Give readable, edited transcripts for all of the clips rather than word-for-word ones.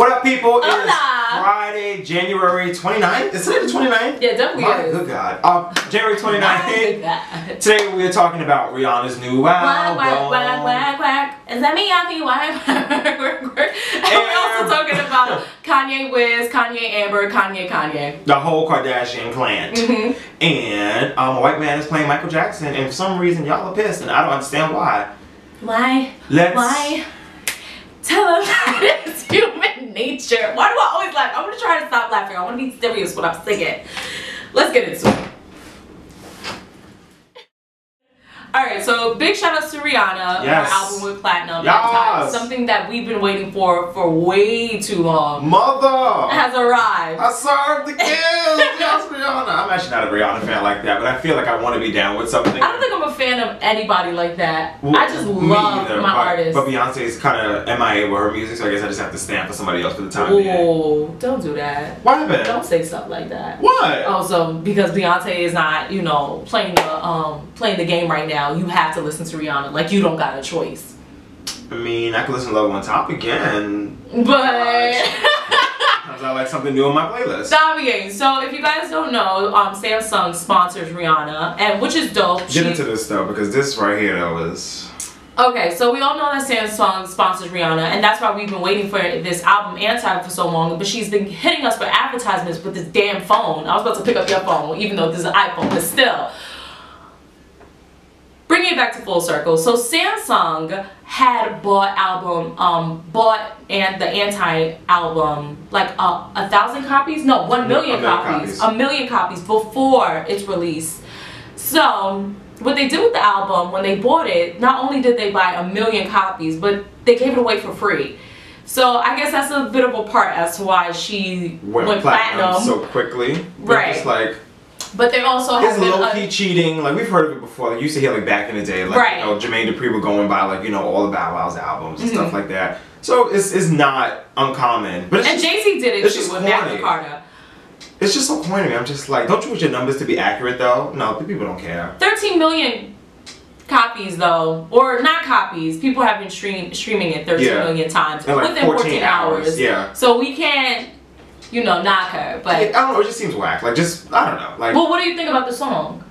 What up, people? It is Hola. Friday, January 29th. Is today the 29th? Yeah, definitely My is. good God. January 29th. Today we are talking about Rihanna's new album. Quack, quack, quack, quack. Is that me, Auntie? Quack, quack, quack. And we're also talking about Kanye Wiz, Kanye Amber, Kanye. The whole Kardashian clan. And a white man is playing Michael Jackson, and for some reason y'all are pissed, and I don't understand why. Why? Why? Tell them that it's human nature. Why do I always laugh? I'm gonna try to stop laughing. I want to be serious when I'm singing. Let's get into it. Alright, so big shout outs to Rihanna. Yes. Her album with Platinum. Yes. Something that we've been waiting for way too long. Mother! Has arrived. I served the kids! Yes, Rihanna! I'm actually not a Rihanna fan like that, but I feel like I want to be down with something. I don't think I'm a fan of anybody like that. Well, I just love my artists. But Beyonce's kind of MIA with her music, so I guess I just have to stand for somebody else for the time being. Oh, don't do that. What happened? Don't say stuff like that. What? Also, because Beyonce is not, you know, playing the game right now. You have to listen to Rihanna. Like, you don't got a choice. I mean, I can listen to Love on Top again. But sometimes I like something new on my playlist. Stop again. So if you guys don't know, Samsung sponsors Rihanna, and which is dope. Get into this though, because this right here though is. Okay, so we all know that Samsung sponsors Rihanna, and that's why we've been waiting for this album Untitled for so long, but she's been hitting us for advertisements with this damn phone. I was about to pick up your phone, even though this is an iPhone, but still. Bringing it back to full circle. So Samsung had bought the Anti-album like 1,000 copies? No, 1 million copies. 1 million copies before its release. So what they did with the album when they bought it, not only did they buy 1 million copies, but they gave it away for free. So I guess that's a bit of a part as to why she went platinum so quickly. Right. Just like, but they also have it's low-key cheating. Like, we've heard of it before. Like, you used to hear, like, back in the day. Like, right. You know, Jermaine Dupri would go and buy, like, you know, all the Bow Wow's albums and stuff like that. So, it's not uncommon. But and Jay-Z did it, too, with Magna Carta. It's just so corny. I'm just like, don't you want your numbers to be accurate, though? No, the people don't care. 13 million copies, though. Or not copies. People have been streaming it 13 million times. In, like, within 14 hours. Yeah. So, we can't, you know, knock her, but I don't know, it just seems whack. Like, just, I don't know. Like, well, what do you think about the song?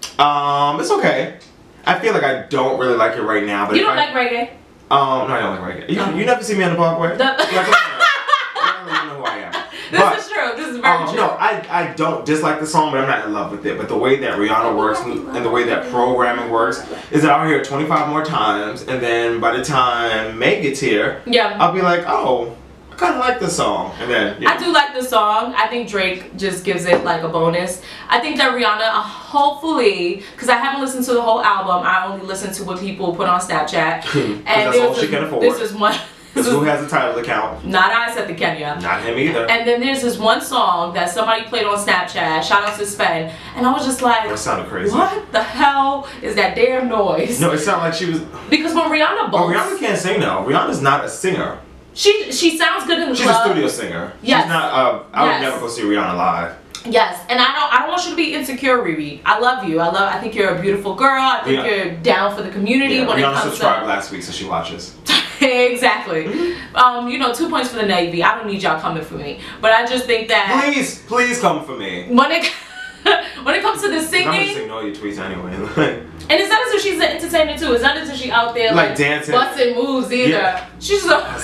It's okay. I feel like I don't really like it right now, but you don't like reggae? No, I don't like reggae. You never see me on the Parkway? Like, you know who I am. This is true. This is very true. No, I don't dislike the song, but I'm not in love with it. But the way that Rihanna works and the way that programming works is that I'll hear it 25 more times, and then by the time May gets here, I'll be like, oh, I kind of like this song. And then I do like the song. I think Drake just gives it like a bonus. I think that Rihanna, hopefully, because I haven't listened to the whole album, I only listened to what people put on Snapchat. And that's all she can afford. This is one. Who has a title account? Not I, said the Kenya. Not him either. And then there's this one song that somebody played on Snapchat, shout out to Sven, and I was just like, that sounded crazy. What the hell is that damn noise? No, it sounded like she was. Because when Rihanna boasts, Rihanna can't sing though. Rihanna's not a singer. She sounds good in the club. She's a studio singer. Yes. She's not. I would never go see Rihanna live. Yes, and I don't want you to be insecure, Riri. I love you. I think you're a beautiful girl. I think you're down for the community when it comes to. Rihanna subscribed last week, so she watches. Exactly. You know, 2 points for the Navy. I don't need y'all coming for me, but I just think that please come for me. When it comes to the singing, I'm just ignore your tweets anyway. And it's not as if she's an entertainer too. It's not as if she's out there like dancing, busting moves either. Yeah. She's just I was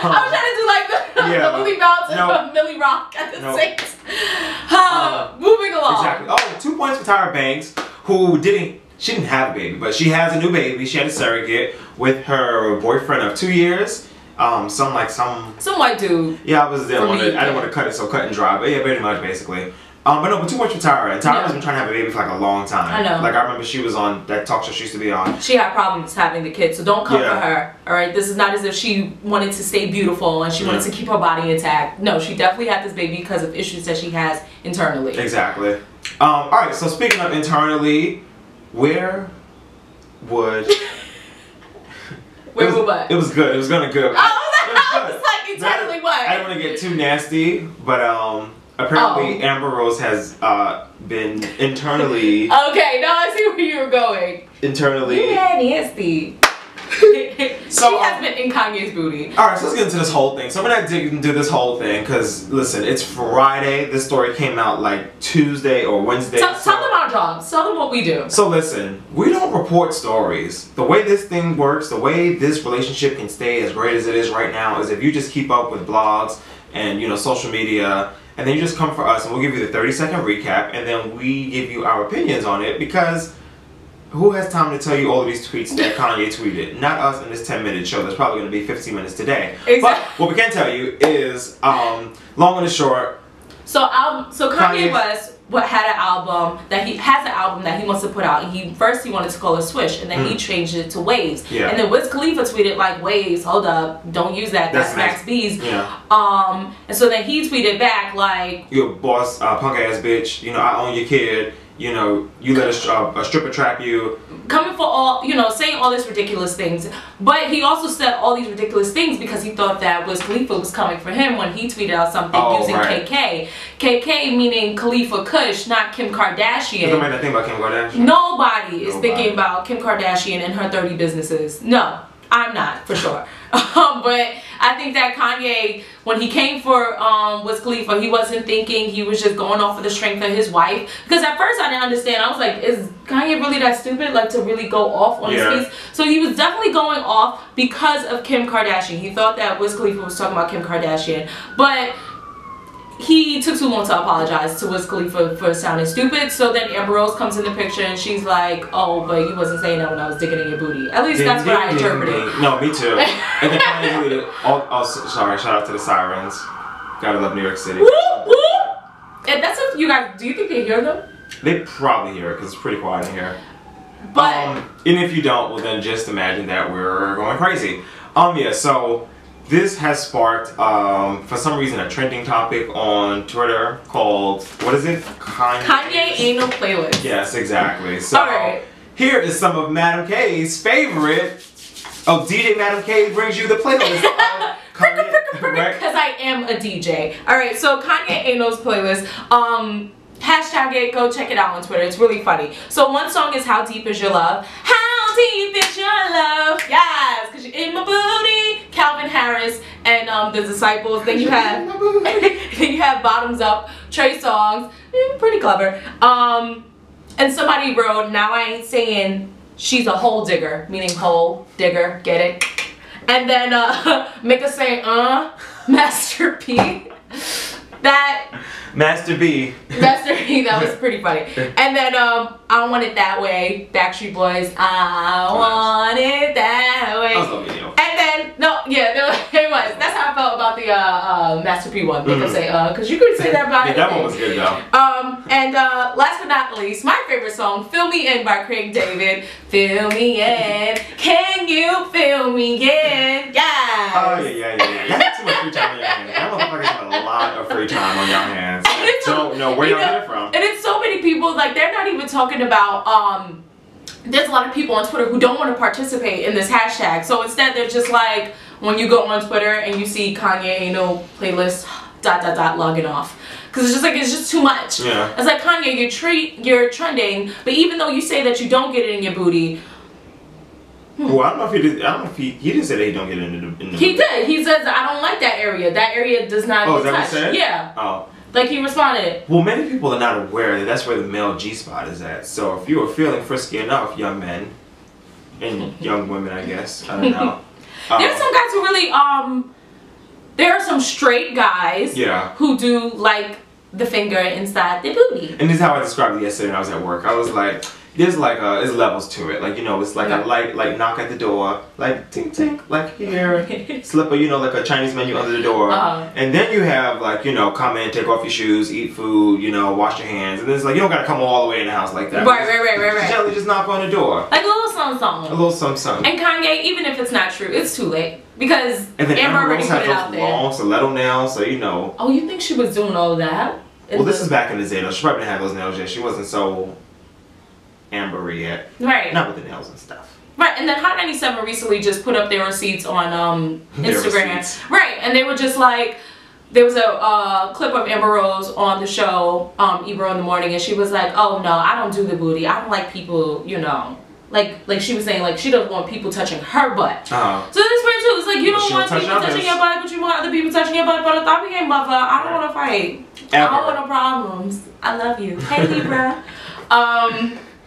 trying to do like the Willie Bounce and Millie Rock at the same time. Moving along. Exactly. Oh, 2 points for Tyra Banks, who she didn't have a baby, but she has a new baby. She had a surrogate with her boyfriend of 2 years. Some white dude. Yeah, I didn't want to cut it so cut and dry, but yeah, pretty much basically. But 2 points for Tyra. And Tyra's been trying to have a baby for like a long time. I know. Like I remember she was on that talk show she used to be on. She had problems having the kid, so don't come for her. Alright? This is not as if she wanted to stay beautiful and she wanted to keep her body intact. No, she definitely had this baby because of issues that she has internally. Exactly. Alright, so speaking of internally, where would what? It was good. It was gonna good. I was like internally what? I didn't want to get too nasty, but apparently Amber Rose has been internally. Okay, now I see where you were going. Internally. Yeah, nasty. So, she has been in Kanye's booty. Alright, so let's get into this whole thing. So we're not digging into this whole thing because, listen, it's Friday. This story came out like Tuesday or Wednesday. Tell them our jobs. Tell them what we do. So listen, we don't report stories. The way this thing works, the way this relationship can stay as great as it is right now is if you just keep up with blogs and, you know, social media, and then you just come for us and we'll give you the 30-second recap and then we give you our opinions on it because who has time to tell you all of these tweets that Kanye tweeted? Not us in this 10-minute show that's probably going to be 15 minutes today. Exactly. But what we can tell you is, long and the short. So Kanye West had an album that he wants to put out, and first he wanted to call it Swish, and then he changed it to Waves. Yeah. And then Wiz Khalifa tweeted like, Waves, hold up, don't use that. That's Max B's. Yeah. And so then he tweeted back like, "You a boss, punk ass bitch. You know I own your kid. You know, you let a stripper trap you." Coming for all, you know, saying all these ridiculous things. But he also said all these ridiculous things because he thought that Wiz Khalifa was coming for him when he tweeted out something using KK. KK meaning Khalifa Kush, not Kim Kardashian. Nobody think about Kim Kardashian. Nobody is thinking about Kim Kardashian and her 30 businesses. No, I'm not, for sure. But I think that Kanye, when he came for Wiz Khalifa, he wasn't thinking, he was just going off of the strength of his wife. Because at first I didn't understand. I was like, is Kanye really that stupid, like, to really go off on his piece? So he was definitely going off because of Kim Kardashian. He thought that Wiz Khalifa was talking about Kim Kardashian. But he took too long to apologize to Wiz Khalifa for sounding stupid. So then Amber Rose comes in the picture and she's like, "Oh, but you wasn't saying that when I was digging in your booty." At least that's what I interpreted. No, me too. And then Kanye sorry, shout out to the sirens. Gotta love New York City. Whoop, whoop. And that's if you guys, do you think they hear them? They probably hear it because it's pretty quiet in here. But and if you don't, well then just imagine that we're going crazy. Yeah, so this has sparked, for some reason, a trending topic on Twitter called, what is it? Kanye Anal Playlist. Yes, exactly. So, here is some of Madam K's favorite. Oh, DJ Madam K brings you the playlist. Because I am a DJ. Alright, so Kanye Anal's playlist. Hashtag it, go check it out on Twitter. It's really funny. So one song is How Deep Is Your Love? How deep is your love? Yes, because you're in my booty. Calvin Harris and the Disciples. Then you have Bottoms Up, Trey Songz. Pretty clever. And somebody wrote, "Now I ain't saying she's a hole digger," meaning hole digger. Get it? And then make us say, Master P. Master B. Master B, that was pretty funny. And then I Want It That Way, Backstreet Boys, I Want It That Way. That was a video. And then, it was. That's how I felt about the Master P one. They could say, because you could say that about it. Yeah, that one was good though. And last but not least, my favorite song, Fill Me In by Craig David. Fill me in. Can you fill me in? Yes. Oh, yeah. You have too much free time on your hands. That motherfucker's got a lot of free time on your hands. I don't know where y'all get it from. And it's so many people, like, they're not even talking about, there's a lot of people on Twitter who don't want to participate in this hashtag. So instead, they're just like, when you go on Twitter and you see Kanye Anal Playlist, ... logging off. Because it's just like, it's just too much. Yeah. It's like, Kanye, you're trending, but even though you say that you don't get it in your booty. Well, I don't know if he did. I don't know if he didn't say that he don't get it in the booty. He did. He says, "I don't like that area. That area does not get touched." Oh, is that what he said? Yeah. Oh. Like he responded. Well, many people are not aware that that's where the male G-spot is at. So if you are feeling frisky enough, young men and young women, I guess, I don't know. There's some guys who really there are some straight guys who do like the finger inside the booty. And this is how I described it yesterday when I was at work. I was like, there's like there's levels to it. Like, you know, it's like a light, like knock at the door, like tink tink, like here, slip a, you know, like a Chinese menu under the door. And then you have like, you know, come in, take off your shoes, eat food, you know, wash your hands. And then it's like, you don't gotta come all the way in the house like that. Right. Gently just knock on the door. Like a little something. A little something. And Kanye, even if it's not true, it's too late. Because Amber already put it out there. Long stiletto nails, so you know. Oh, you think she was doing all of that? Well, this is back in the day though. She probably didn't have those nails yet. She wasn't so ambery yet. Right. Not with the nails and stuff. Right, and then Hot 97 recently just put up their receipts on Instagram. Right, and they were just like, there was a clip of Amber Rose on the show, Ebro in the Morning, and she was like, "Oh no, I don't do the booty. I don't like people, you know, like she was saying, like she doesn't want people touching her butt. So that's weird too. It's like you don't want people touching your butt, but you want other people touching your butt. But I became mother. I don't want to fight. I don't want no problems. I love you. Hey Libra.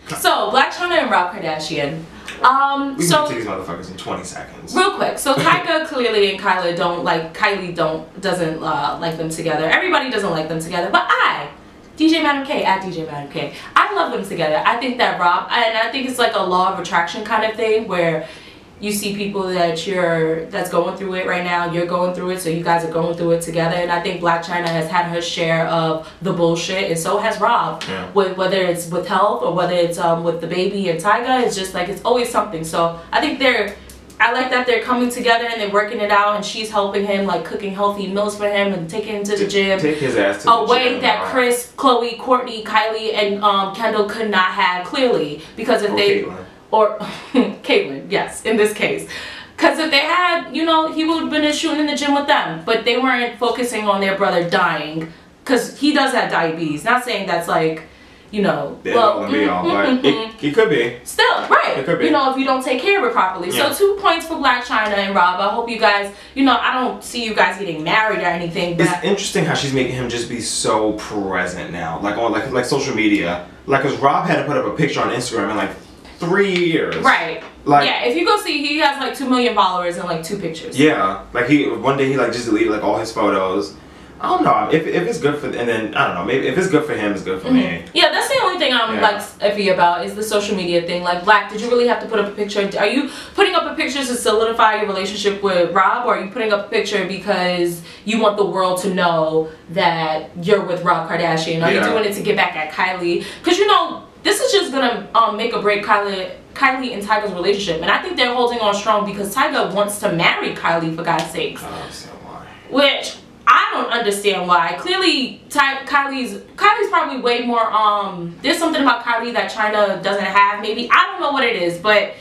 So Blac Chyna and Rob Kardashian. We can take these motherfuckers in 20 seconds. Real quick. So Tyga clearly and Kylie doesn't like them together. Everybody doesn't like them together, but DJ Madam K, at DJ Madam K, I love them together. I think that Rob, and I think it's like a law of attraction kind of thing where you see people that's going through it right now, you're going through it, so you guys are going through it together. And I think Blac Chyna has had her share of the bullshit, and so has Rob. Yeah. Whether it's with health or whether it's with the baby and Tyga, it's just like it's always something. So I think I like that they're coming together and they're working it out, and she's helping him, like cooking healthy meals for him and taking him to the gym. Take his ass to the gym. A way that Chris, Khloe, Kourtney, Kylie, and Kendall could not have, clearly, because if Caitlyn. Or Caitlyn, yes, in this case. Because if they had, he would have been shooting in the gym with them. But they weren't focusing on their brother dying. Because he does have diabetes. Not saying that's like, but it could be. Still, right. It could be. If you don't take care of it properly. Yeah. So 2 points for Blac Chyna and Rob. I hope you guys, I don't see you guys getting married or anything. But it's interesting how she's making him just be so present now. Like on like social media. Like, because Rob had to put up a picture on Instagram in like 3 years. Right. Like, yeah, if you go see, he has like 2 million followers and like 2 pictures. Yeah. Like one day he like just deleted like all his photos. I don't know if it's good for, and then I don't know, maybe if it's good for him, it's good for me. Yeah, that's the only thing I'm like iffy about is the social media thing. Like, Blac, did you really have to put up a picture? Are you putting up a picture to solidify your relationship with Rob, or are you putting up a picture because you want the world to know that you're with Rob Kardashian? Are you doing it to get back at Kylie? Because this is just gonna make or break Kylie and Tyga's relationship, and I think they're holding on strong because Tyga wants to marry Kylie, for God's sakes. I don't understand why. Which I don't understand why. Clearly, Kylie's probably way more. There's something about Kylie that Chyna doesn't have. Maybe I don't know what it is, but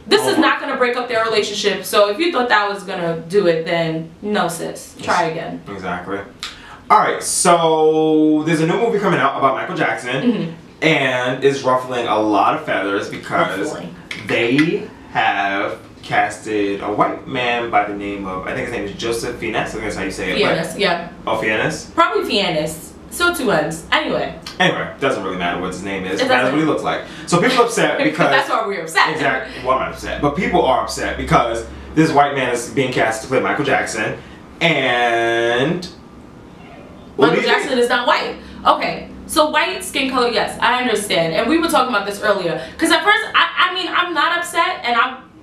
this is not gonna break up their relationship. So if you thought that was gonna do it, then no, sis. Try again. Exactly. All right. So there's a new movie coming out about Michael Jackson. And is ruffling a lot of feathers because they have casted a white man by the name of, I think his name is Joseph Fiennes. I think that's how you say it. Fiennes, yeah. Oh, Fiennes? Probably Fiennes. So 2 N's. Anyway, doesn't really matter what his name is. It matters what he looks like. So people are upset because... That's why we're upset. Exactly. Well, I'm not upset. But people are upset because this white man is being cast to play Michael Jackson. And... Michael Jackson is not white. Okay. So white skin color, yes, I understand, and we were talking about this earlier. Because at first, I mean, I'm not upset, and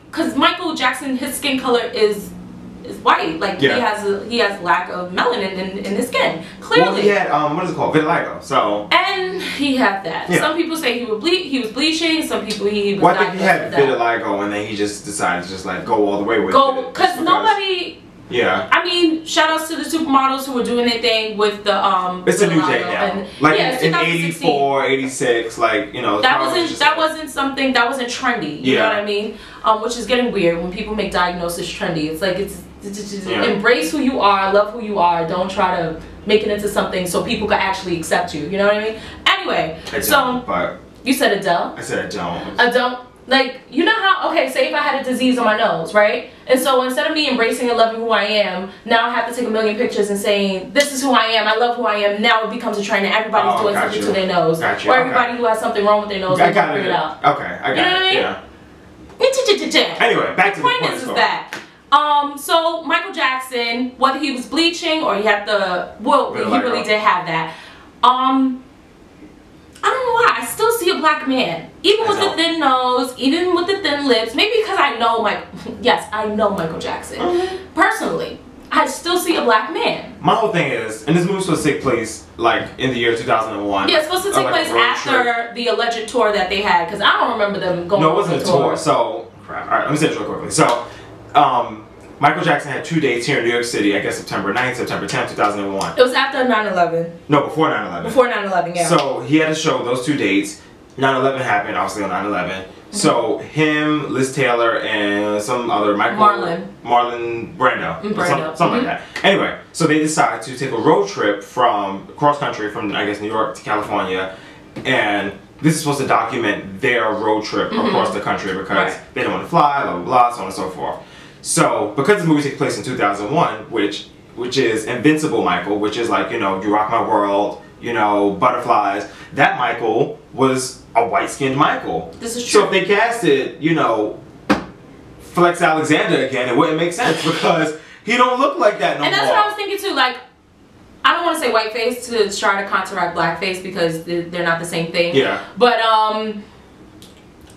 because Michael Jackson, his skin color is white, like he has lack of melanin in his skin. Clearly, well, he had what is it called, vitiligo. So and he had that. Yeah. Some people say he was bleaching. Some people he was. Well, I think he had vitiligo, and then he just decided to just like go all the way with it. Because nobody. Yeah. I mean, shout outs to the supermodels who were doing their thing with the It's a new day now. And, like in 84, 86, like, that wasn't something that wasn't trendy. You know what I mean? Which is getting weird when people make diagnosis trendy. It's like embrace who you are, love who you are. Don't try to make it into something so people can actually accept you. You know what I mean? Anyway, but you said Adele. I said Adele. Adele. Like, you know how, okay, say if I had a disease on my nose, right? And so instead of me embracing and loving who I am, now I have to take a million pictures and saying, this is who I am, I love who I am. Now it becomes a trend and everybody's doing something to their nose. Or everybody who has something wrong with their nose, they can figure it out. Okay, I got it. You know what I mean? Yeah. Anyway, back to the point. The point is that, so Michael Jackson, whether he was bleaching or he had he really did have that. I don't know why, I still see a black man. Even with the thin nose, even with the thin lips. Maybe because I know Michael Jackson. Personally, I still see a black man. My whole thing is, and this movie's supposed to take place like in the year 2001. Yeah, it's supposed to take place after the alleged tour that they had, because I don't remember them going on No, it wasn't a tour. So, crap. Alright, let me say this real quickly. So, Michael Jackson had 2 dates here in New York City, I guess September 9th, September 10th, 2001. It was after 9/11. No, before 9/11. Before 9/11, yeah. So he had to show those 2 dates. 9/11 happened, obviously on 9/11. So him, Liz Taylor, and some other Marlon Brando. Something like that. Anyway, so they decided to take a road trip from cross country from, I guess, New York to California, and this is supposed to document their road trip across the country because they don't want to fly, blah, blah, blah, so on and so forth. So, because the movie takes place in 2001, which is Invincible Michael, which is like, you know, You Rock My World, you know, Butterflies, that Michael was a white-skinned Michael. This is true. So if they casted, you know, Flex Alexander again, it wouldn't make sense because he don't look like that no more. And that's what I was thinking too, like, I don't want to say whiteface to try to counteract blackface because they're not the same thing. Yeah. But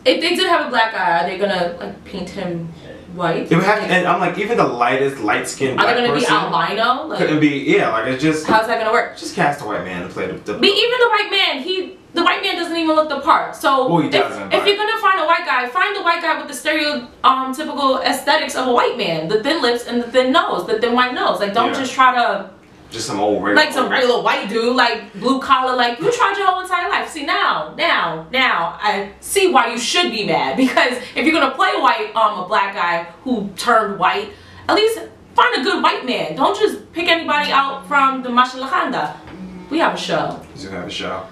if they did have a black guy, are they gonna like paint him white? It would have to, and I'm like, even the lightest light-skinned black person. Are they gonna be albino? Like, couldn't be, yeah, like it's just. How's that gonna work? Just cast a white man to play the even the white man, the white man doesn't even look the part. So well, he doesn't, if you're gonna find a white guy, find the white guy with the stereotypical aesthetics of a white man, the thin lips and the thin nose, the thin white nose. Like, don't just try to. Just some old regular. Like some regular white dude, like blue collar, like you tried your whole entire life. See now, I see why you should be mad, because if you're gonna play white, a black guy who turned white, at least find a good white man. Don't just pick anybody out from the Mashalakanda. We have a show. We do have a show.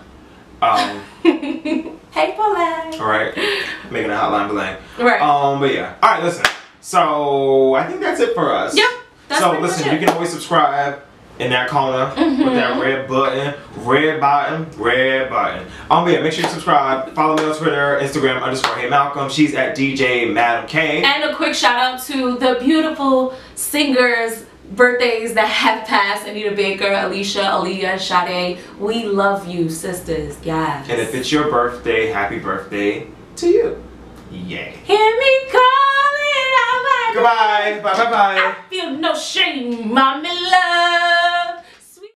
Hey, Bolang. All right, making a hotline Bolang. Right. But yeah. All right, listen. So I think that's it for us. Yep. That's so listen, you can always subscribe in that corner with that red button. But yeah, make sure you subscribe. Follow me on Twitter, Instagram _Hey Malcolm. She's at DJ Madam K. And a quick shout out to the beautiful singers' birthdays that have passed: Anita Baker, Alicia, Aaliyah, Sade. We love you, sisters. Yes. And if it's your birthday, happy birthday to you. Yay. Hear me calling out my Goodbye. Bye. I feel no shame, mommy love.